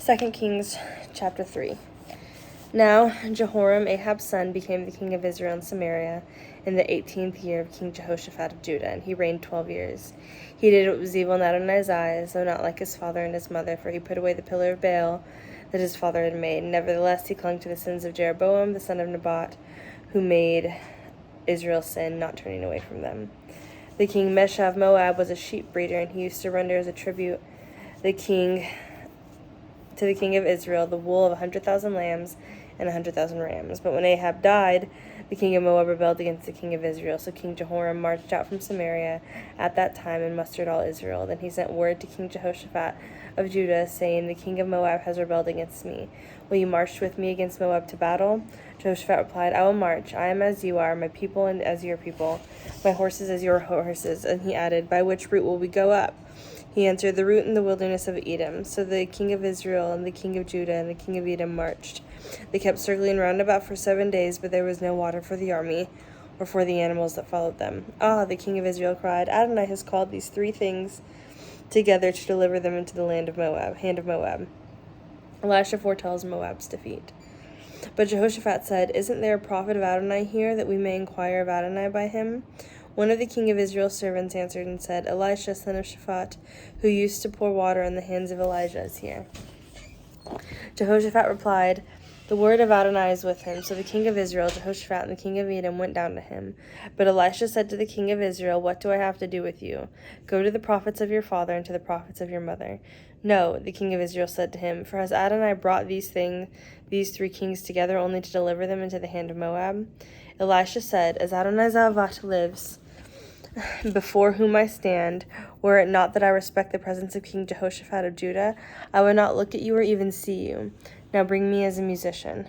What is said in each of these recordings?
2 Kings chapter 3. Now Jehoram, Ahab's son, became the king of Israel and Samaria in the 18th year of King Jehoshaphat of Judah, and he reigned 12 years. He did what was evil in Adonai's eyes, though not like his father and his mother, for he put away the pillar of Baal that his father had made. Nevertheless, he clung to the sins of Jeroboam, the son of Nebat, who made Israel sin, not turning away from them. The king Mesha of Moab was a sheep breeder, and he used to render as a tribute to the king of Israel the wool of 100,000 lambs and 100,000 rams. But when Ahab died, the king of Moab rebelled against the king of Israel. So King Jehoram marched out from Samaria at that time and mustered all Israel. Then he sent word to King Jehoshaphat of Judah, saying, "The king of Moab has rebelled against me. Will you march with me against Moab to battle?" Jehoshaphat replied, "I will march. I am as you are, my people and as your people, my horses as your horses." And he added, "By which route will we go up?" He answered, "The route in the wilderness of Edom." So the king of Israel and the king of Judah and the king of Edom marched. They kept circling round about for 7 days, but there was no water for the army or for the animals that followed them. "Ah," the king of Israel cried, "Adonai has called these 3 things together to deliver them into the hand of Moab. Elisha foretells Moab's defeat. But Jehoshaphat said, "Isn't there a prophet of Adonai here, that we may inquire of Adonai by him?" One of the king of Israel's servants answered and said, "Elisha, son of Shaphat, who used to pour water in the hands of Elijah, is here." Jehoshaphat replied, "The word of Adonai is with him." So the king of Israel, Jehoshaphat, and the king of Edom went down to him. But Elisha said to the king of Israel, "What do I have to do with you? Go to the prophets of your father and to the prophets of your mother." "No," the king of Israel said to him, "for has Adonai brought these 3 kings together only to deliver them into the hand of Moab?" Elisha said, "As Adonai Zavat lives, before whom I stand, were it not that I respect the presence of King Jehoshaphat of Judah, I would not look at you or even see you. Now bring me a musician.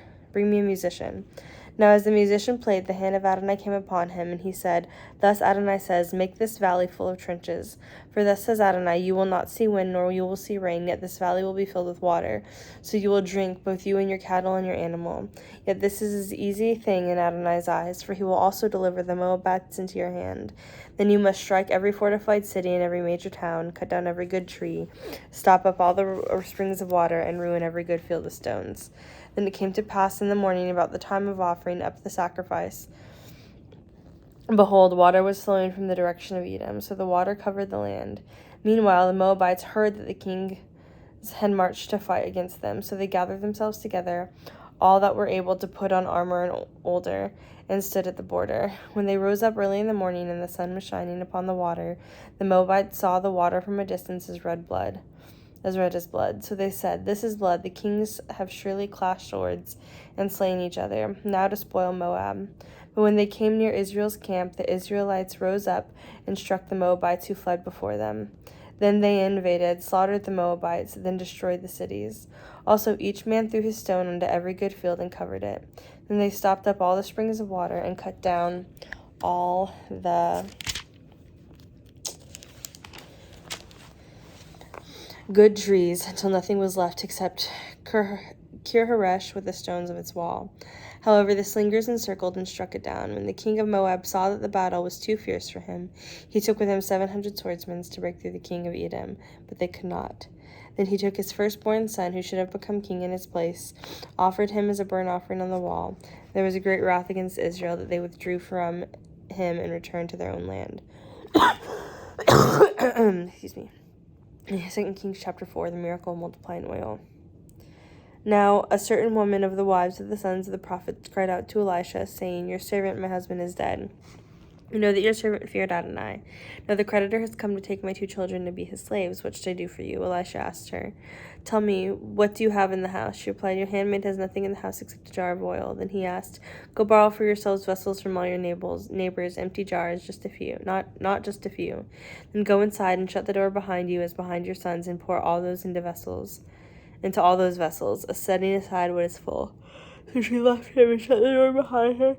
Now as the musician played, the hand of Adonai came upon him, and he said, "Thus Adonai says, make this valley full of trenches. For thus says Adonai, you will not see wind, nor you will see rain, yet this valley will be filled with water. So you will drink, both you and your cattle and your animal. Yet this is an easy thing in Adonai's eyes, for he will also deliver the Moabites into your hand. Then you must strike every fortified city and every major town, cut down every good tree, stop up all the springs of water, and ruin every good field of stones." Then it came to pass in the morning, about the time of offering up the sacrifice, behold, water was flowing from the direction of Edom, so the water covered the land. Meanwhile, the Moabites heard that the kings had marched to fight against them, so they gathered themselves together, all that were able to put on armor and older, and stood at the border. When they rose up early in the morning and the sun was shining upon the water, the Moabites saw the water from a distance as red as blood. So they said, "This is blood. The kings have surely clashed swords and slain each other, now to spoil Moab." But when they came near Israel's camp, the Israelites rose up and struck the Moabites who fled before them. Then they invaded, slaughtered the Moabites, then destroyed the cities. Also each man threw his stone into every good field and covered it. Then they stopped up all the springs of water and cut down all the good trees until nothing was left except Kir-Haresh with the stones of its wall. However, the slingers encircled and struck it down. When the king of Moab saw that the battle was too fierce for him, he took with him 700 swordsmen to break through the king of Edom, but they could not. Then he took his firstborn son, who should have become king in his place, offered him as a burnt offering on the wall. There was a great wrath against Israel that they withdrew from him and returned to their own land. Excuse me. 2 Kings chapter 4, the miracle of multiplying oil. Now a certain woman of the wives of the sons of the prophets cried out to Elisha, saying, "Your servant, my husband, is dead. You know that your servant feared Adonai. Now the creditor has come to take my 2 children to be his slaves. What should I do for you?" Elisha asked her, "Tell me, what do you have in the house?" She replied, "Your handmaid has nothing in the house except a jar of oil." Then he asked, "Go borrow for yourselves vessels from all your neighbors, empty jars, just a few, not just a few. Then go inside and shut the door behind you as behind your sons, and pour all those into all those vessels, setting aside what is full." So she left him and shut the door behind her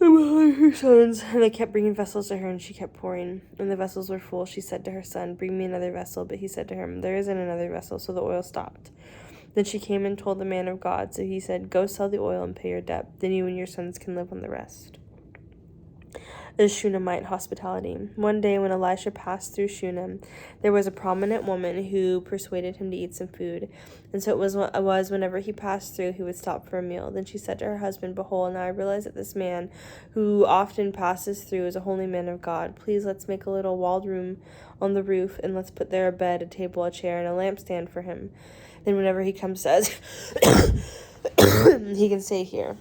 and behind her sons. And they kept bringing vessels to her, and she kept pouring. When the vessels were full, she said to her son, "Bring me another vessel." But he said to her, "There isn't another vessel." So the oil stopped. Then she came and told the man of God. So he said, "Go sell the oil and pay your debt. Then you and your sons can live on the rest." the Shunammite hospitality. One day when Elisha passed through Shunem, there was a prominent woman who persuaded him to eat some food. And so it was whenever he passed through, he would stop for a meal. Then she said to her husband, "Behold, now I realize that this man who often passes through is a holy man of God. Please let's make a little walled room on the roof, and let's put there a bed, a table, a chair, and a lampstand for him. Then whenever he comes says, he can stay here."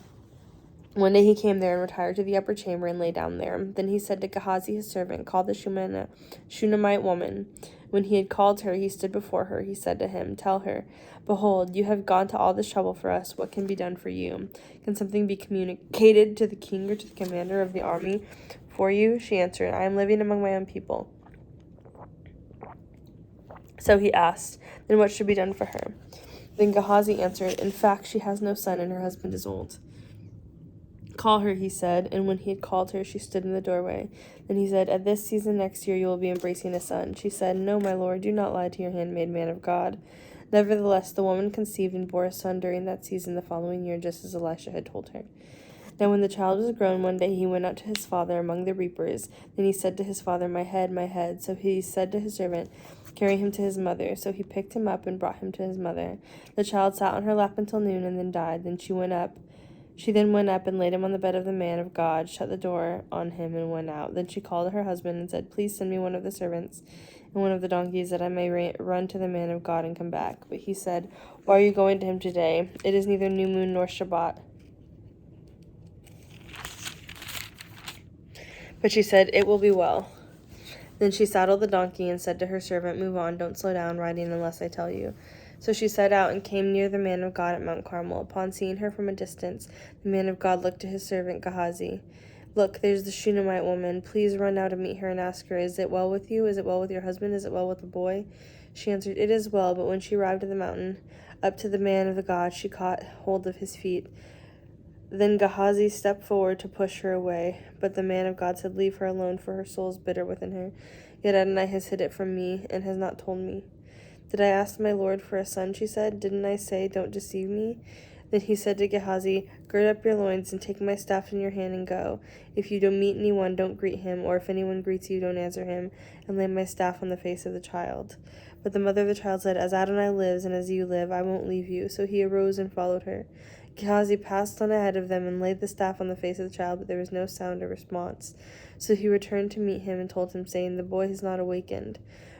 One day he came there and retired to the upper chamber and lay down there. Then he said to Gehazi his servant, "Call the Shunammite woman." When he had called her, he stood before her. He said to him, "Tell her, behold, you have gone to all this trouble for us. What can be done for you? Can something be communicated to the king or to the commander of the army for you?" She answered, "I am living among my own people." So he asked, "Then what should be done for her?" Then Gehazi answered, "In fact, she has no son, and her husband is old." "Call her," he said, and when he had called her, she stood in the doorway. Then he said, "At this season next year you will be embracing a son." She said, "No, my lord, do not lie to your handmaid, man of God." Nevertheless, the woman conceived and bore a son during that season the following year, just as Elisha had told her. Now when the child was grown, one day he went out to his father among the reapers. Then he said to his father, my head, my head." So he said to his servant, "Carry him to his mother." So he picked him up and brought him to his mother. The child sat on her lap until noon and then died. She then went up and laid him on the bed of the man of God, shut the door on him, and went out. Then she called her husband and said, "Please send me one of the servants and one of the donkeys, that I may run to the man of God and come back." But he said, "Why are you going to him today? It is neither new moon nor Shabbat." But she said, "It will be well." Then she saddled the donkey and said to her servant, "Move on, don't slow down riding unless I tell you." So she set out and came near the man of God at Mount Carmel. Upon seeing her from a distance, the man of God looked to his servant Gehazi. "Look, there's the Shunammite woman. Please run now to meet her and ask her, 'Is it well with you? Is it well with your husband? Is it well with the boy?'" She answered, "It is well." But when she arrived at the mountain, up to the man of God, she caught hold of his feet. Then Gehazi stepped forward to push her away. But the man of God said, "Leave her alone, for her soul is bitter within her. Yet Adonai has hid it from me and has not told me." "Did I ask my lord for a son?" she said. "Didn't I say, 'Don't deceive me'?" Then he said to Gehazi, "Gird up your loins and take my staff in your hand and go. If you don't meet anyone, don't greet him, or if anyone greets you, don't answer him, and lay my staff on the face of the child." But the mother of the child said, "As Adonai lives and as you live, I won't leave you." So he arose and followed her. Gehazi passed on ahead of them and laid the staff on the face of the child, but there was no sound or response. So he returned to meet him and told him, saying, "The boy has not awakened."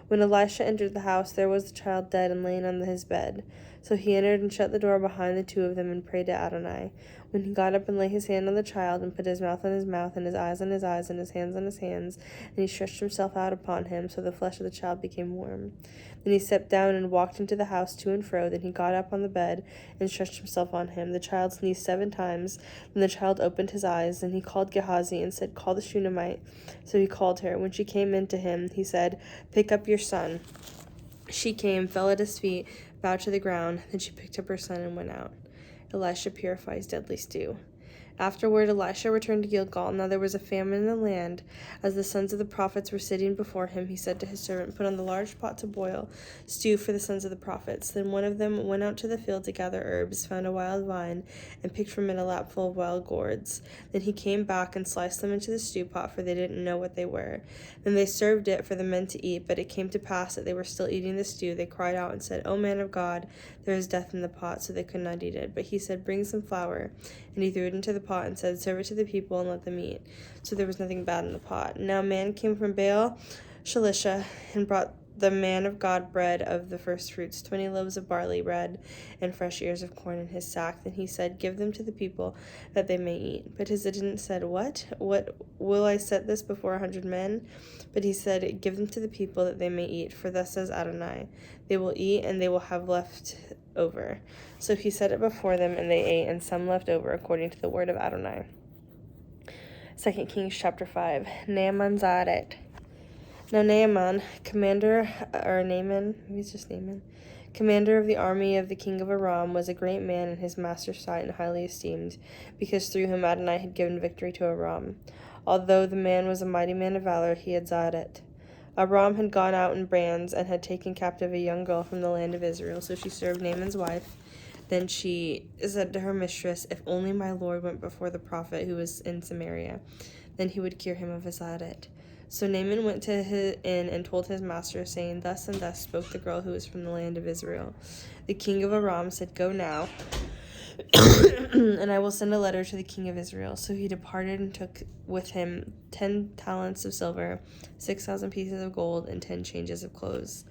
When Elisha entered the house, there was the child dead and laying on his bed. So he entered and shut the door behind the two of them and prayed to Adonai. When he got up and laid his hand on the child and put his mouth on his mouth and his eyes on his eyes and his hands on his hands, and he stretched himself out upon him, so the flesh of the child became warm. Then he stepped down and walked into the house to and fro. Then he got up on the bed and stretched himself on him. The child sneezed 7 times. Then the child opened his eyes. Then he called Gehazi and said, "Call the Shunammite." So he called her. When she came in to him, he said, "Pick up your son." She came, fell at his feet, bowed to the ground. Then she picked up her son and went out. Elisha purifies deadly stew. Afterward, Elisha returned to Gilgal. Now there was a famine in the land. As the sons of the prophets were sitting before him, he said to his servant, "Put on the large pot to boil stew for the sons of the prophets." Then one of them went out to the field to gather herbs, found a wild vine, and picked from it a lapful of wild gourds. Then he came back and sliced them into the stew pot, for they didn't know what they were. Then they served it for the men to eat. But it came to pass that they were still eating the stew. They cried out and said, "O man of God, there is death in the pot." So they could not eat it. But he said, "Bring some flour." And he threw it into the pot and said, "Serve it to the people and let them eat." So there was nothing bad in the pot. Now a man came from Baal Shalisha and brought the man of God bread of the first fruits, 20 loaves of barley bread and fresh ears of corn in his sack. Then he said, "Give them to the people that they may eat." But his adjutant said, What will I set this before 100 men? But he said, "Give them to the people that they may eat. For thus says Adonai, they will eat and they will have left over." So he set it before them, and they ate, and some left over, according to the word of Adonai. 2 Kings chapter 5. Naaman Zaret. Now Naaman, commander of the army of the king of Aram, was a great man in his master's sight and highly esteemed, because through him Adonai had given victory to Aram. Although the man was a mighty man of valor, he had Zaret. Aram had gone out in bands and had taken captive a young girl from the land of Israel, so she served Naaman's wife. Then she said to her mistress, "If only my lord went before the prophet who was in Samaria, then he would cure him of his addit. So Naaman went to his inn and told his master, saying, Thus and thus spoke the girl who was from the land of Israel. The king of Aram said, Go now, and I will send a letter to the king of Israel. So he departed and took with him 10 talents of silver, 6,000 pieces of gold, and 10 changes of clothes.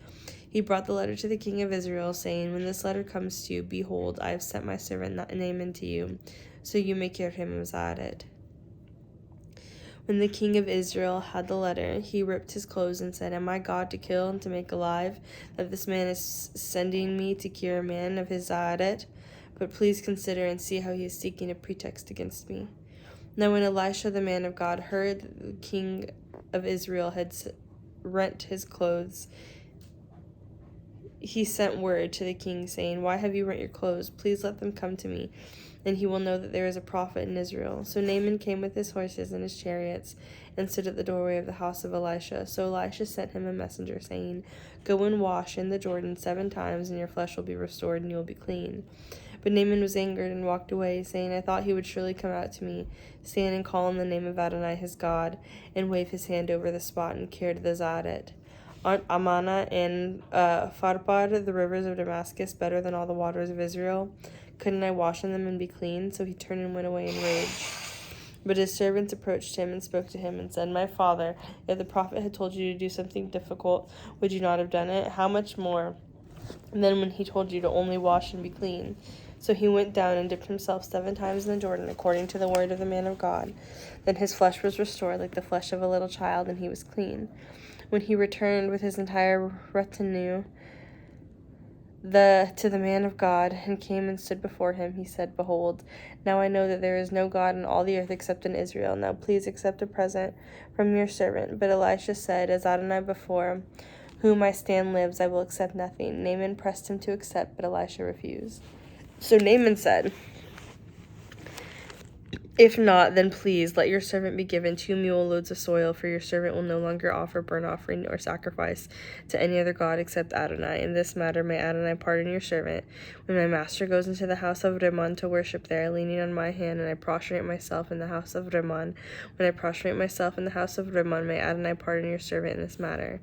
He brought the letter to the king of Israel, saying, When this letter comes to you, behold, I have sent my servant Naaman to you, so you may cure him of his addit. When the king of Israel had the letter, he ripped his clothes and said, Am I God to kill and to make alive, that this man is sending me to cure a man of his addit? But please consider and see how he is seeking a pretext against me. Now when Elisha the man of God heard that the king of Israel had rent his clothes, he sent word to the king, saying, Why have you rent your clothes? Please let them come to me, and he will know that there is a prophet in Israel. So Naaman came with his horses and his chariots, and stood at the doorway of the house of Elisha. So Elisha sent him a messenger, saying, Go and wash in the Jordan 7 times, and your flesh will be restored, and you will be clean. But Naaman was angered and walked away, saying, I thought he would surely come out to me, stand and call on the name of Adonai his God, and wave his hand over the spot, and cure the Zadet. Aren't Amana and Pharpar, the rivers of Damascus, better than all the waters of Israel? Couldn't I wash in them and be clean? So he turned and went away in rage. But his servants approached him and spoke to him and said, My father, if the prophet had told you to do something difficult, would you not have done it? How much more than when he told you to only wash and be clean? So he went down and dipped himself 7 times in the Jordan, according to the word of the man of God. Then his flesh was restored like the flesh of a little child, and he was clean. When he returned with his entire retinue to the man of God, and came and stood before him, he said, Behold, now I know that there is no God in all the earth except in Israel. Now please accept a present from your servant. But Elisha said, As Adonai before whom I stand lives, I will accept nothing. Naaman pressed him to accept, but Elisha refused. So Naaman said, If not, then please let your servant be given 2 mule loads of soil, for your servant will no longer offer burnt offering or sacrifice to any other god except Adonai. In this matter may Adonai pardon your servant. When my master goes into the house of Rimmon to worship there, leaning on my hand, and I prostrate myself in the house of Rimmon, when I prostrate myself in the house of Rimmon, may Adonai pardon your servant in this matter.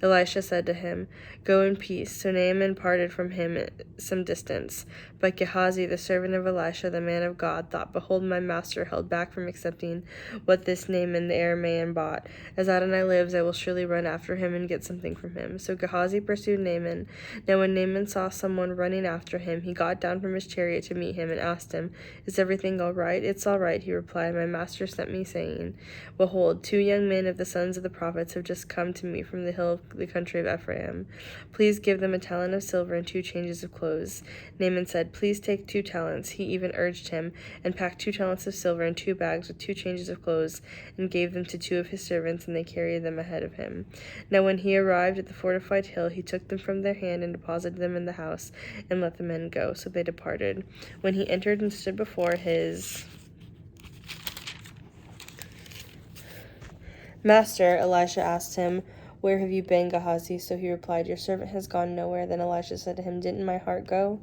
Elisha said to him, Go in peace. So Naaman parted from him some distance. But Gehazi, the servant of Elisha, the man of God, thought, Behold, my master held back from accepting what this Naaman the Aramean bought. As Adonai lives, I will surely run after him and get something from him. So Gehazi pursued Naaman. Now when Naaman saw someone running after him, he got down from his chariot to meet him and asked him, Is everything all right? It's all right, he replied. My master sent me, saying, Behold, 2 young men of the sons of the prophets have just come to me from the hill of the country of Ephraim. Please give them a talent of silver and 2 changes of clothes. Naaman said, Please take 2 talents. He even urged him, and packed 2 talents of silver in 2 bags with 2 changes of clothes, and gave them to 2 of his servants, and they carried them ahead of him. Now when he arrived at the fortified hill, he took them from their hand and deposited them in the house, and let the men go. So they departed. When he entered and stood before his master, Elisha asked him, Where have you been, Gehazi? So he replied, Your servant has gone nowhere. Then Elisha said to him, Didn't my heart go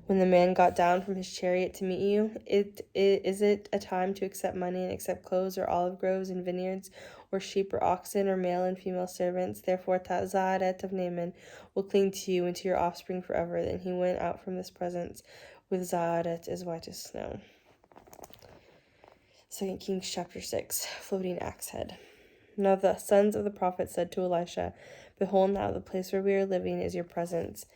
when the man got down from his chariot to meet you? Is it a time to accept money and accept clothes, or olive groves and vineyards, or sheep or oxen, or male and female servants? Therefore Zahadat of Naaman will cling to you and to your offspring forever. Then he went out from this presence with Zahadat as white as snow. 2 Kings chapter 6, floating axe head. Now the sons of the prophet said to Elisha, Behold, now the place where we are living is your presence,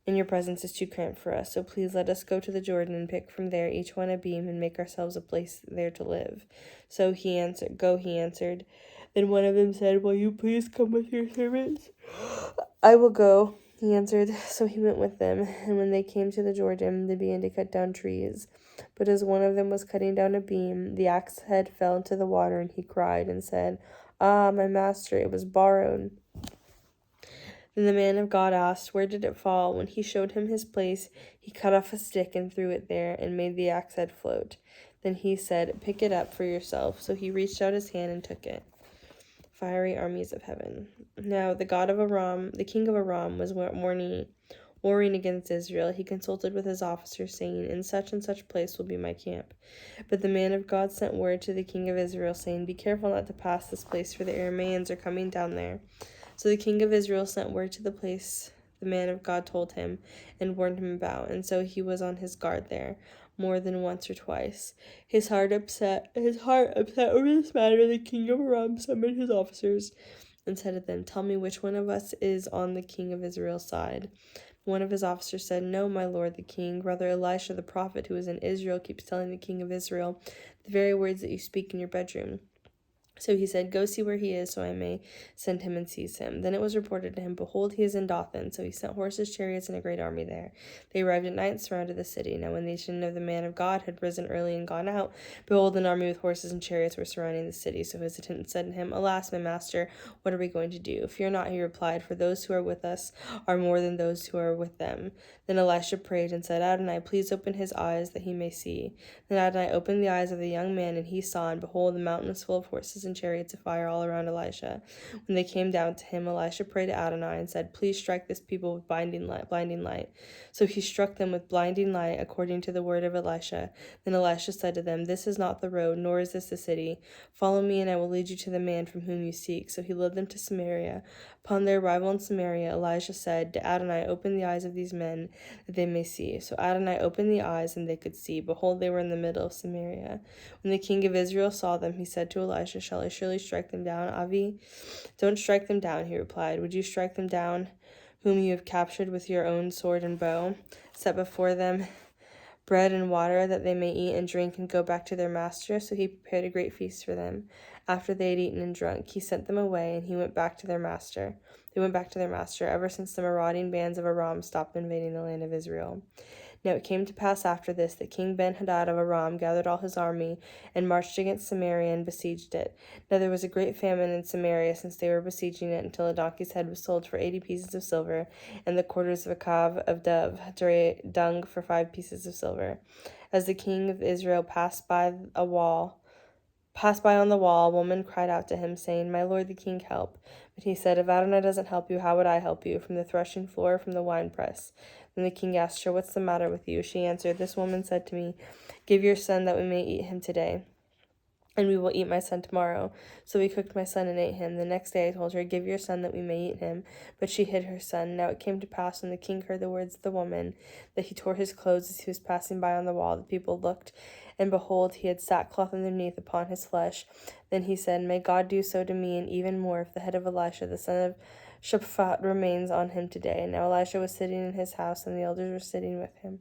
and your presence is too cramped for us. So please let us go to the Jordan and pick from there each one a beam and make ourselves a place there to live. So he answered, Go, he answered. Then one of them said, Will you please come with your servants? I will go, he answered. So he went with them, and when they came to the Jordan, they began to cut down trees. But as one of them was cutting down a beam, the axe head fell into the water, and he cried and said, Ah, my master, it was borrowed. Then the man of God asked, Where did it fall? When he showed him his place, he cut off a stick and threw it there, and made the axe head float. Then he said, Pick it up for yourself. So he reached out his hand and took it. Fiery armies of heaven. Now the god of Aram, the king of Aram, was warring against Israel, he consulted with his officers, saying, in such and such place will be my camp. But the man of God sent word to the king of Israel, saying, be careful not to pass this place, for the Arameans are coming down there. So the king of Israel sent word to the place the man of God told him, and warned him about, and so he was on his guard there more than once or twice. His heart upset over this matter. The king of Aram summoned his officers and said to them, tell me which one of us is on the king of Israel's side. One of his officers said, no, my lord the king. Brother Elisha the prophet, who is in Israel, keeps telling the king of Israel the very words that you speak in your bedroom. So he said, go see where he is, so I may send him and seize him. Then it was reported to him, behold, he is in Dothan. So he sent horses, chariots, and a great army there. They arrived at night and surrounded the city. Now when the nation of the man of God had risen early and gone out, behold, an army with horses and chariots were surrounding the city. So his attendants said to him, alas, my master, what are we going to do? Fear not, he replied, for those who are with us are more than those who are with them. Then Elisha prayed and said, Adonai, please open his eyes that he may see. Then Adonai opened the eyes of the young man, and he saw, and behold, the mountain was full of horses and chariots of fire all around Elisha. When they came down to him, Elisha prayed to Adonai and said, please strike this people with blinding light. So he struck them with blinding light according to the word of Elisha. Then Elisha said to them, this is not the road, nor is this the city. Follow me, and I will lead you to the man from whom you seek. So he led them to Samaria. Upon their arrival in Samaria, Elijah said to Adonai, open the eyes of these men, that they may see. So Adonai opened the eyes, and they could see. Behold, they were in the middle of Samaria. When the king of Israel saw them, he said to Elisha, shall I surely strike them down, Avi? Don't strike them down, he replied. Would you strike them down, whom you have captured with your own sword and bow? Set before them bread and water, that they may eat and drink and go back to their master. So he prepared a great feast for them. After they had eaten and drunk, he sent them away, and he went back to their master. They went back to their master ever since the marauding bands of Aram stopped invading the land of Israel. Now it came to pass after this that King Ben-Hadad of Aram gathered all his army and marched against Samaria and besieged it. Now there was a great famine in Samaria since they were besieging it, until a donkey's head was sold for 80 pieces of silver, and the quarters of a calf of dove dung for 5 pieces of silver. As the king of Israel passed by on the wall, a woman cried out to him, saying, my lord the king, help. But he said, if Adonai doesn't help you, how would I help you? From the threshing floor, from the winepress? Then the king asked her, what's the matter with you? She answered, this woman said to me, give your son that we may eat him today, and we will eat my son tomorrow. So we cooked my son and ate him. The next day I told her, give your son that we may eat him. But she hid her son. Now it came to pass, when the king heard the words of the woman, that he tore his clothes as he was passing by on the wall. The people looked, and behold, he had sackcloth underneath upon his flesh. Then he said, may God do so to me, and even more, if the head of Elisha, the son of Shaphat, remains on him today. Now Elisha was sitting in his house, and the elders were sitting with him.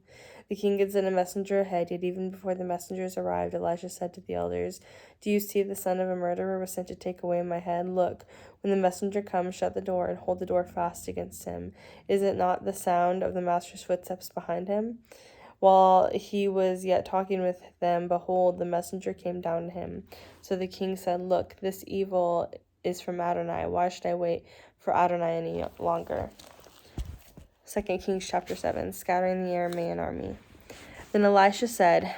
The king had sent a messenger ahead, yet even before the messengers arrived, Elisha said to the elders, do you see the son of a murderer was sent to take away my head? Look, when the messenger comes, shut the door, and hold the door fast against him. Is it not the sound of the master's footsteps behind him? While he was yet talking with them, behold, the messenger came down to him. So the king said, look, this evil is from Adonai. Why should I wait for Adonai any longer? 2 Kings chapter 7, scattering the Aramean army. Then Elisha said,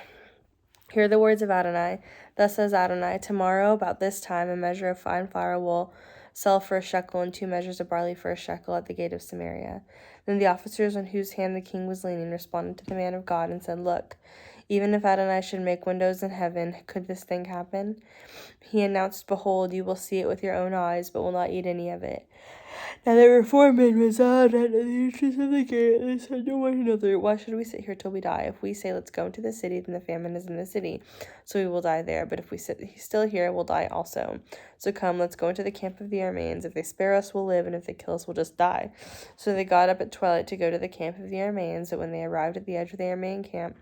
hear the words of Adonai. Thus says Adonai, tomorrow about this time a measure of fine flour will sell for a shekel, and 2 measures of barley for a shekel at the gate of Samaria. Then the officers on whose hand the king was leaning responded to the man of God and said, look, even if Adonai should make windows in heaven, could this thing happen? He announced, behold, you will see it with your own eyes, but will not eat any of it. Now there were 4 men resolved at the entrance of the gate, and they said to one another, why should we sit here till we die? If we say, let's go into the city, then the famine is in the city, so we will die there. But if we sit still here, we'll die also. So come, let's go into the camp of the Arameans. If they spare us, we'll live, and if they kill us, we'll just die. So they got up at twilight to go to the camp of the Arameans. But when they arrived at the edge of the Aramean camp,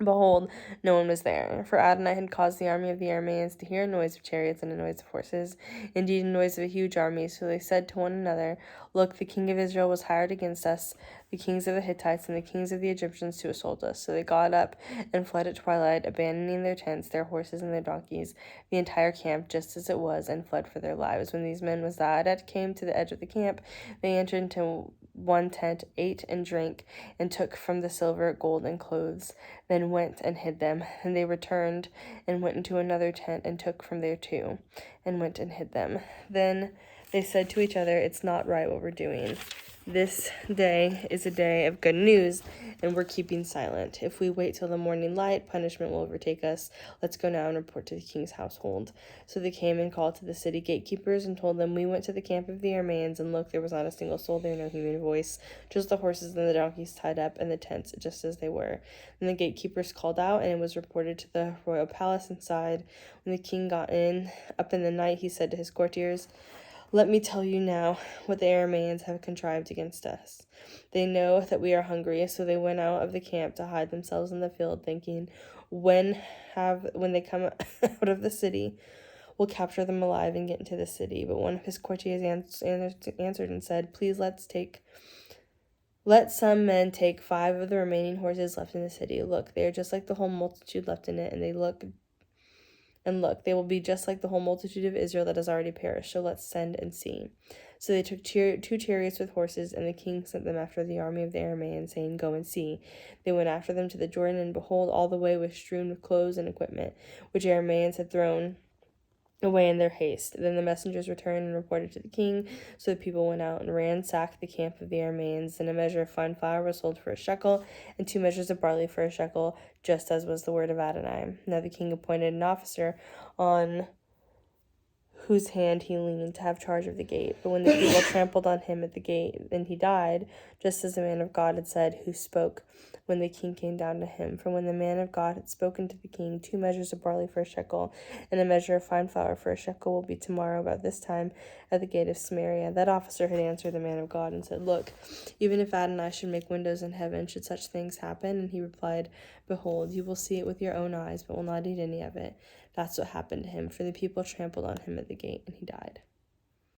behold, no one was there, for Adonai had caused the army of the Arameans to hear a noise of chariots and a noise of horses, indeed a noise of a huge army. So they said to one another, look, the king of Israel was hired against us, the kings of the Hittites and the kings of the Egyptians, to assault us. So they got up and fled at twilight, abandoning their tents, their horses, and their donkeys, the entire camp just as it was, and fled for their lives. When these men with Zaadat came to the edge of the camp, they entered into one tent, ate and drank, and took from the silver, gold, and clothes, then went and hid them. And they returned and went into another tent, and took from there too, and went and hid them. Then They said to each other, "It's not right what we're doing. This day is a day of good news, and we're keeping silent. If we wait till the morning light, punishment will overtake us. Let's go now and report to the king's household." So they came and called to the city gatekeepers and told them, "We went to the camp of the Arameans, and look, there was not a single soul there, no human voice, just the horses and the donkeys tied up, and the tents just as they were." And the gatekeepers called out, and it was reported to the royal palace inside. When the king got up in the night, he said to his courtiers, "Let me tell you now what the Arameans have contrived against us. They know that we are hungry, so they went out of the camp to hide themselves in the field, thinking, when they come out of the city, we'll capture them alive and get into the city." But one of his courtiers answered and said, "Please let some men take 5 of the remaining horses left in the city. Look, they are just like the whole multitude left in it, and look, they will be just like the whole multitude of Israel that has already perished. So let's send and see." So they took 2 chariots with horses, and the king sent them after the army of the Arameans, saying, "Go and see." They went after them to the Jordan, and behold, all the way was strewn with clothes and equipment, which Arameans had thrown away in their haste. Then the messengers returned and reported to the king. So the people went out and ransacked the camp of the Arameans. And a measure of fine flour was sold for a shekel, and 2 measures of barley for a shekel, just as was the word of Adonai. Now the king appointed an officer on whose hand he leaned to have charge of the gate. But when the people trampled on him at the gate, and he died, just as the man of God had said, who spoke when the king came down to him. For when the man of God had spoken to the king, 2 measures of barley for a shekel, and a measure of fine flour for a shekel will be tomorrow about this time at the gate of Samaria. That officer had answered the man of God and said, "Look, even if Adonai should make windows in heaven, should such things happen?" And he replied, "Behold, you will see it with your own eyes, but will not eat any of it." That's what happened to him, for the people trampled on him at the gate, and he died.